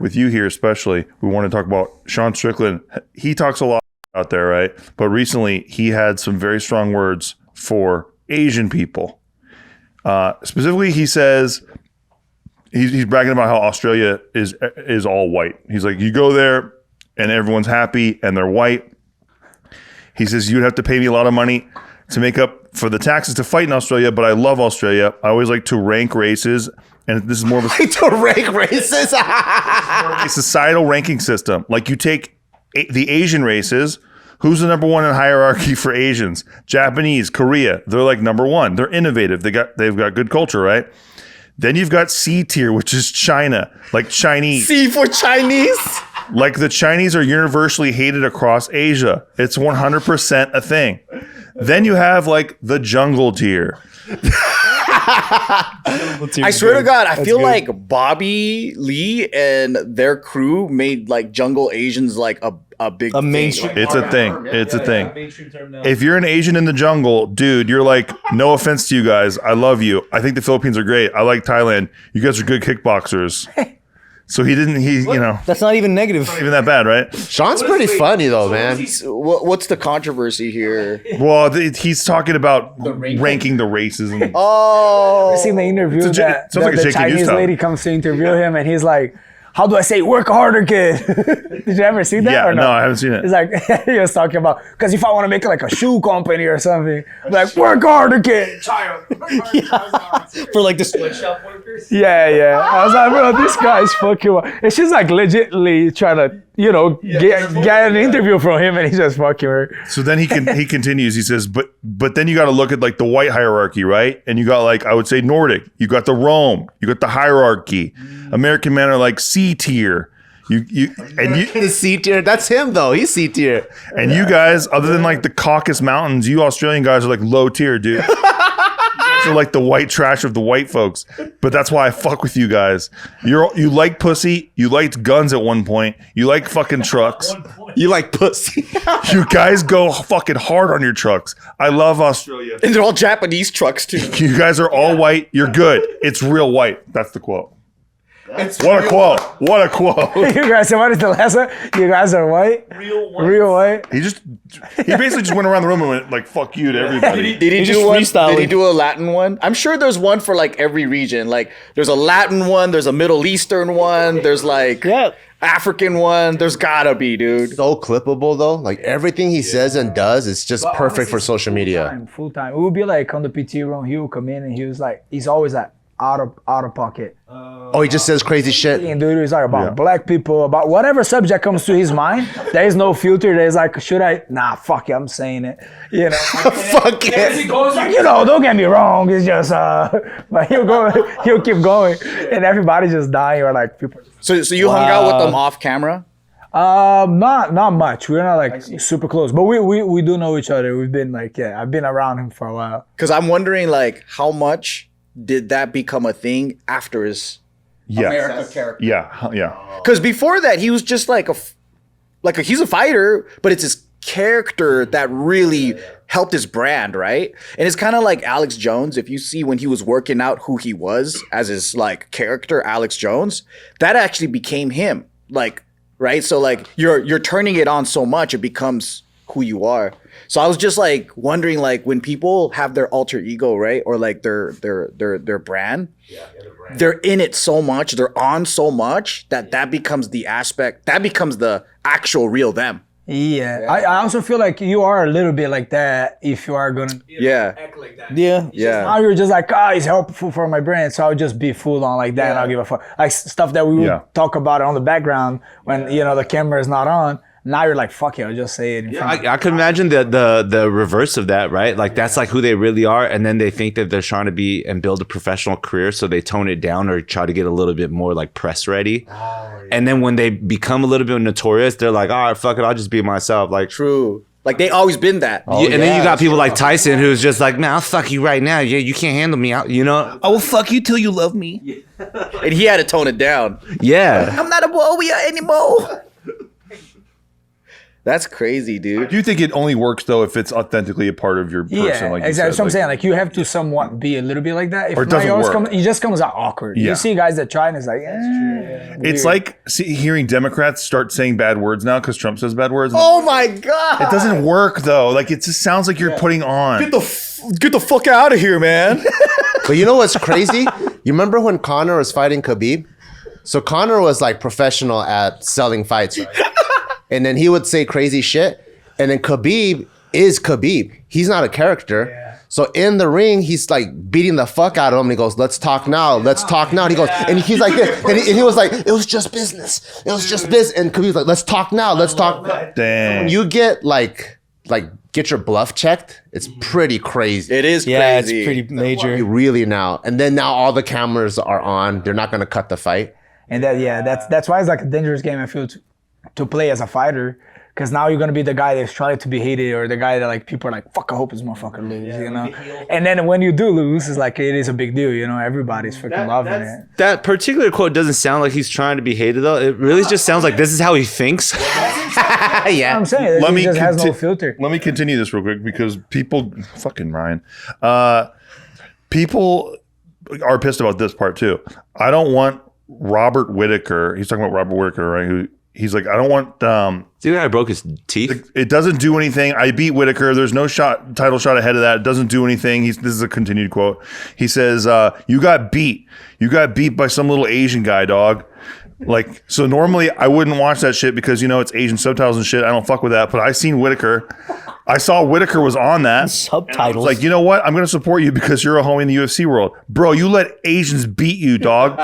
with you here especially, we want to talk about Sean Strickland. He talks a lot out there, right? But recently he had some very strong words for Asian people. Specifically, he says he's bragging about how Australia is all white. He's like, you go there and everyone's happy and they're white. He says, you'd have to pay me a lot of money to make up for the taxes to fight in Australia, but I love Australia. I always like to rank races, and this is more of a to rank races. a societal ranking system. Like you take the Asian races. Who's the number one in hierarchy for Asians? Japanese, Korea. They're like number one. They're innovative. They've got good culture, right? Then you've got C tier, which is China, like Chinese. C for Chinese. Like the Chinese are universally hated across Asia. It's 100% a thing. Then you have like the jungle tier. I swear to God, I feel like Bobby Lee and their crew made like jungle Asians like a big mainstream. It's a thing. It's a thing. If you're an Asian in the jungle, dude, you're like, no offense to you guys. I love you. I think the Philippines are great. I like Thailand. You guys are good kickboxers. So he, That's not even negative. not even that bad, right? Sean's pretty funny though, man. What's the controversy here? Well, he's talking about ranking the races. And Oh, I seen the interview Sounds that like a the JK Chinese News lady comes to interview him, and he's like, how do I say work harder, kid? Did you ever see that? yeah, or no, I haven't seen it. It's like he was talking about, because if I want to make like a shoe company or something, I'm like, work harder, kid. Child. For like the sweatshop workers. Yeah. I was like, bro, this guy's fucking wild. And she's like legitimately trying to, get an interview from him, and he's just fucking her. So then he continues. He says, but then you got to look at like the white hierarchy, right? And you got like, I would say Nordic. You got the Rome. You got the hierarchy. American men are like C tier. the C tier. That's him though. He's C tier. And you guys, other than like the Caucasus Mountains, you Australian guys are like low tier, dude. You guys are like the white trash of the white folks. But that's why I fuck with you guys. You like pussy. You liked guns at one point. You like fucking trucks. You like pussy. You guys go fucking hard on your trucks. I love Australia. And they're all Japanese trucks too. You guys are all white. You're good. It's real white. That's the quote. What a quote. What a quote. You guys, what is the last one? You guys are white? Real white? He basically just went around the room and went like, fuck you to everybody. Did he He's do just one? freestyling. Did he do a Latin one? I'm sure there's one for like every region. Like there's a Latin one, there's a Middle Eastern one, there's like African one. There's gotta be, dude. So clippable though. Like everything he says and does is just perfect for social media. Full time. It would be like on the PT room, he would come in and he was like, he's always like out of pocket. Oh, he just says crazy shit. And dude is like about black people, about whatever subject comes to his mind. There is no filter. There's like, should I? Nah, fuck it, I'm saying it. Fuck it. Don't get me wrong. It's just but he'll keep going, and everybody just dying or like people. So you hung out with them off camera? Not much. We're not like super close, but we do know each other. We've been like, I've been around him for a while. Because I'm wondering like how much did that become a thing after his America character? Yeah. Because before that, he was just like he's a fighter, but it's his character that really helped his brand, right? And it's kind of like Alex Jones. If you see when he was working out who he was as his like character, Alex Jones, that actually became him. Like, right? So like you're turning it on so much, it becomes who you are. So I was just like wondering, like when people have their alter ego, right, or like their brand, they're in it so much, they're on so much that becomes the aspect, that becomes the actual real them. Yeah. I also feel like you are a little bit like that if you are gonna Act like that. Yeah. now you're just like, it's helpful for my brand, so I'll just be full on like that and I'll give a fuck. Like stuff that we would talk about on the background when the camera is not on. Now you're like, fuck it, I'll just say it in front. I could imagine the reverse of that, right? Like that's like who they really are, and then they think that they're trying to be and build a professional career, so they tone it down or try to get a little bit more like press ready. And then when they become a little bit notorious, they're like, all right, fuck it, I'll just be myself. Like True. Like they always been that. and then you got people like Tyson who's just like, man, I'll fuck you right now. Yeah, you can't handle me out, I will fuck you till you love me. And he had to tone it down. Yeah. I'm not a warrior anymore. That's crazy, dude. Do you think it only works though if it's authentically a part of your person? Yeah, like you exactly. said, That's what I'm saying. Like you have to somewhat be a little bit like that. If Or it doesn't work. it just comes out awkward. Yeah. You see guys that try and it's like, It's like hearing Democrats start saying bad words now because Trump says bad words. Oh my god! It doesn't work though. Like it just sounds like you're putting on. Get the fuck out of here, man. But you know what's crazy? You remember when Conor was fighting Khabib? So Conor was like professional at selling fights, right? And then he would say crazy shit. And then Khabib is Khabib. He's not a character. Yeah. So in the ring, he's like beating the fuck out of him. And he goes, let's talk now. Let's talk now. And he goes, and he's like this. And he was like, it was just business. It was just this. And Khabib's like, let's talk now. Let's talk. Damn. When you get like get your bluff checked, it's pretty crazy. It is Yeah, crazy. it's pretty major. Really now. And then now all the cameras are on. They're not going to cut the fight. and that's why it's like a dangerous game I feel to play as a fighter. Because now you're gonna be the guy that's trying to be hated, or the guy that like people are like, "Fuck, I hope this motherfucker lose," you know. And then when you do lose, it's like it is a big deal, you know. Everybody's freaking loving it. That particular quote doesn't sound like he's trying to be hated though. It really just sounds like this is how he thinks. Yeah. I'm saying Let he me just has no conti- filter. Let me continue this real quick because people, fucking Ryan, people are pissed about this part too. I don't want Robert Whitaker. He's talking about Robert Whitaker, right? He's like, I don't want. See, the guy broke his teeth. It doesn't do anything. I beat Whitaker. There's no title shot ahead of that. It doesn't do anything. This is a continued quote. He says, "You got beat. You got beat by some little Asian guy, dog." Like, so normally I wouldn't watch that shit because, you know, it's Asian subtitles and shit. I don't fuck with that. But I seen Whitaker. I saw Whitaker was on that. Subtitles. Like, you know what? I'm going to support you because you're a homie in the UFC world. Bro, you let Asians beat you, dog.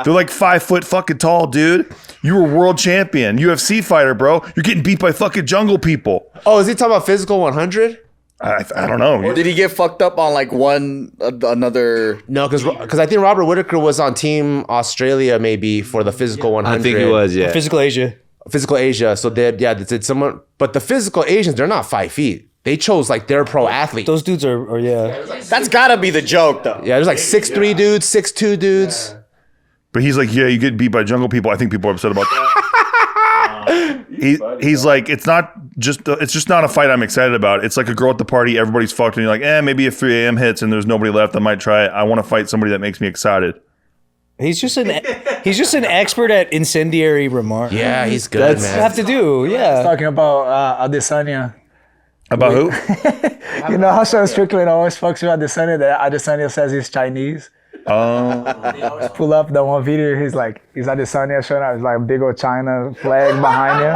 They're like 5 foot fucking tall, dude. You were world champion, UFC fighter, bro. You're getting beat by fucking jungle people. Oh, is he talking about physical 100? I don't know. Or did he get fucked up on like another? No, because I think Robert Whitaker was on Team Australia maybe for the physical 100. I think he was, yeah. Physical Asia. Physical Asia. So they did someone, but the physical Asians, they're not 5 feet. They chose like their pro athlete. Those dudes are yeah. That's gotta be the joke, though. Yeah, there's like 6'3" dudes, 6'2" dudes. But he's like, yeah, you get beat by jungle people. I think people are upset about that. He's like, it's just not a fight I'm excited about. It's like a girl at the party, everybody's fucked, and you're like, maybe if 3 a.m. hits and there's nobody left, I might try it. I want to fight somebody that makes me excited. He's just an expert at incendiary remarks. Yeah, he's good, That's man. have to do. Yeah. Talking about Adesanya. About who? You know how Strickland always fucks with Adesanya? That Adesanya says he's Chinese. Oh, Pull up that one video. He's Adesanya showing up. It's like a big old China flag behind him.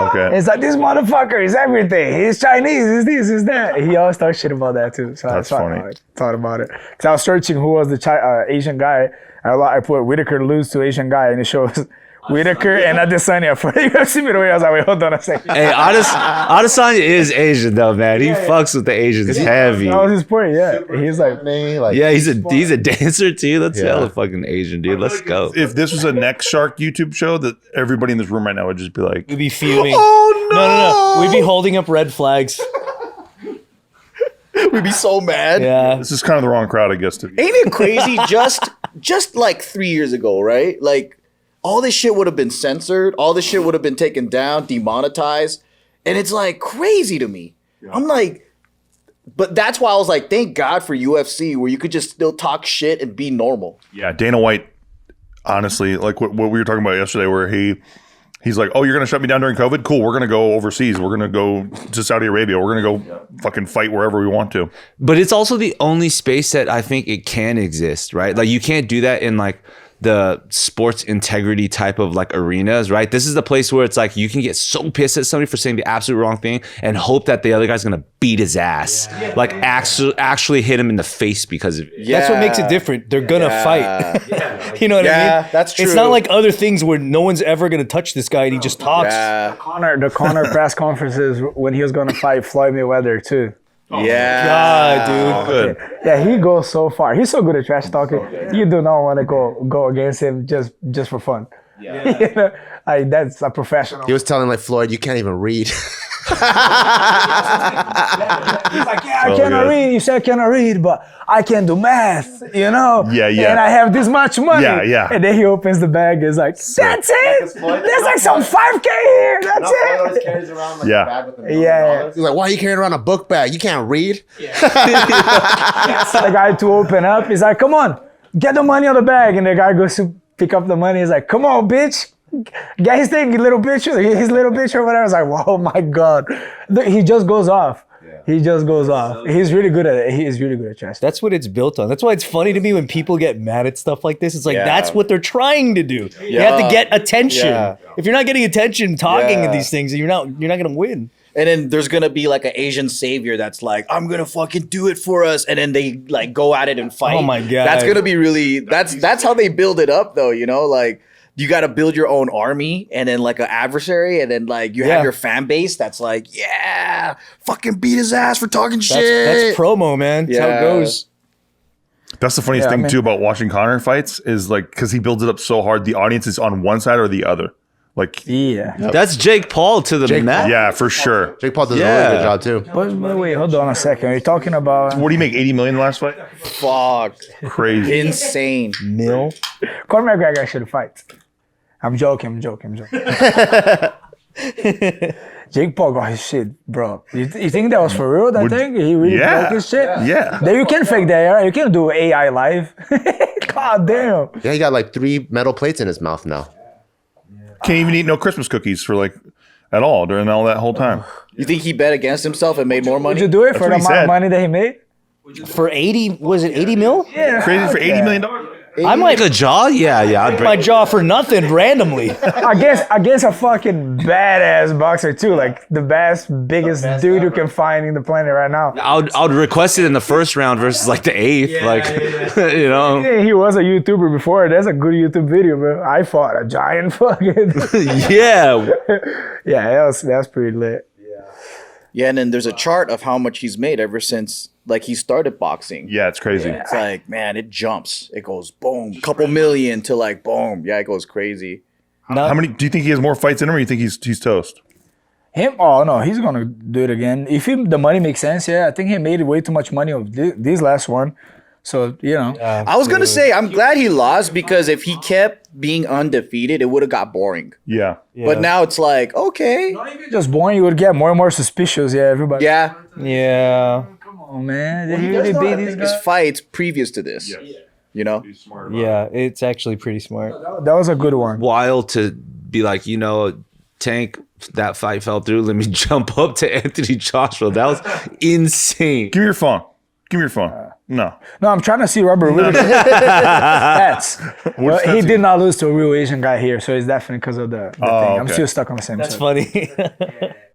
okay. It's like, this motherfucker is everything. He's Chinese. He's this. He's that. He always talks shit about that too. So That's funny. I thought about it. Because I was searching who was the Asian guy. I put Whitaker lose to Asian guy, and it shows Whitaker and Adesanya for the UFC middleweight. I was like, wait, hold on a second. Hey, Adesanya is Asian though, man. He fucks with the Asians heavy. That was his point. Yeah, he's like, Yeah, he's a dancer too. That's hella fucking Asian, dude. Let's go. If this was a Next Shark YouTube show, that everybody in this room right now would just be like, We'd be fuming. oh no! No. We'd be holding up red flags. We'd be so mad. Yeah. This is kind of the wrong crowd, I guess. To be. Ain't it crazy? just like 3 years ago, right? Like all this shit would have been censored. All this shit would have been taken down, demonetized, and it's like crazy to me. Yeah. I'm like, but that's why I was like, thank God for UFC, where you could just still talk shit and be normal. Yeah, Dana White, honestly, like what we were talking about yesterday, where he's like, oh, you're going to shut me down during COVID? Cool, we're going to go overseas. We're going to go to Saudi Arabia. We're going to go fucking fight wherever we want to. But it's also the only space that I think it can exist, right? Like you can't do that in like the sports integrity type of like arenas, right? This is the place where it's like you can get so pissed at somebody for saying the absolute wrong thing and hope that the other guy's gonna beat his ass, like actually hit him in the face because of it. Yeah. That's what makes it different. They're gonna fight. You know what I mean? Yeah, that's true. It's not like other things where no one's ever gonna touch this guy and he just talks. Yeah. the Conor press conferences when he was going to fight Floyd Mayweather too. Yeah. God, dude. Good. Yeah, he goes so far. He's so good at trash talking. You do not want to go against him just for fun. Yeah. You know, like, that's a professional. He was telling like Floyd, you can't even read. He's like, yeah, I cannot read. You said I cannot read, but I can do math, you know? Yeah, yeah. And I have this much money. Yeah, yeah. And then he opens the bag. It's like, that's it. There's like some 5K here. That's it. carries around like Yeah. a bag with Yeah. He's like, why are you carrying around a book bag? You can't read. The guy to open up. He's like, come on, get the money out of the bag. And the guy goes to pick up the money. He's like, come on, bitch. Get his thing, little bitch, his little bitch or whatever. I was like, oh my God. He just goes off. He just goes off. He's really good at it. He is really good at chess. That's what it's built on. That's why it's funny to me when people get mad at stuff like this. It's like that's what they're trying to do. You have to get attention. Yeah. If you're not getting attention talking at these things, you're not gonna win. And then there's gonna be like an Asian savior that's like, I'm gonna fucking do it for us, and then they like go at it and fight. Oh my God. That's gonna be really that's how they build it up though, you know, like you gotta build your own army and then like an adversary, and then like you have your fan base that's like, yeah, fucking beat his ass for talking shit. That's promo, man. That's how it goes. That's the funniest thing too about watching Conor fights is like because he builds it up so hard, the audience is on one side or the other. Like, Yeah. That's Jake Paul to the net. yeah, for sure. Jake Paul does a really good job too. But wait, hold on a second. Are you talking about What do you make? 80 million the last fight? Fuck. Crazy. Insane. Mill. Conor McGregor should fight? I'm joking. Jake Paul got his shit, bro. You think that was for real? That thing? He really broke his shit? Yeah. Then you can fake that, yeah? You can do AI live. God damn. Yeah, he got like 3 metal plates in his mouth now. Can't even eat no Christmas cookies for like at all during all that whole time. You think he bet against himself and made more Would money? you do it for what the he amount of said. money that he made? For 80, was it 80 mil? Yeah. Crazy for $80 million. I might The jaw? Yeah, I'd break my break. jaw for nothing randomly. Against a fucking badass boxer too, like the biggest dude you can find in the planet right now. I would request it in the first round versus like the 8th. You know. Yeah, he was a YouTuber before. That's a good YouTube video, bro. I fought a giant fucking. Yeah. Yeah, that's pretty lit. Yeah, and then there's a chart of how much he's made ever since like he started boxing. Yeah, it's crazy. It's like, man, it jumps. It goes boom, couple million to like boom. Yeah, it goes crazy. How many do you think he has more fights in him or you think he's toast? Him? Oh no, he's gonna do it again. If the money makes sense, yeah. I think he made way too much money of this last one. So you know, I was gonna say I'm glad he lost because if he kept being undefeated, it would have got boring. Yeah. But now it's like, okay, just boring. You would get more and more suspicious. Yeah, everybody. yeah. Yeah. Come on, man. Did he really beat these His guys? fights previous to this, you know. Yeah, it's actually pretty smart. That was a good one. Wild to be like, Tank, that fight fell through. Let me jump up to Anthony Joshua. That was insane. Give me your phone. Give me your phone. No. No, I'm trying to see Robert Whitaker stats. Well, he did not lose to a real Asian guy here, so it's definitely because of the thing. I'm okay. still stuck on the same That's side. funny.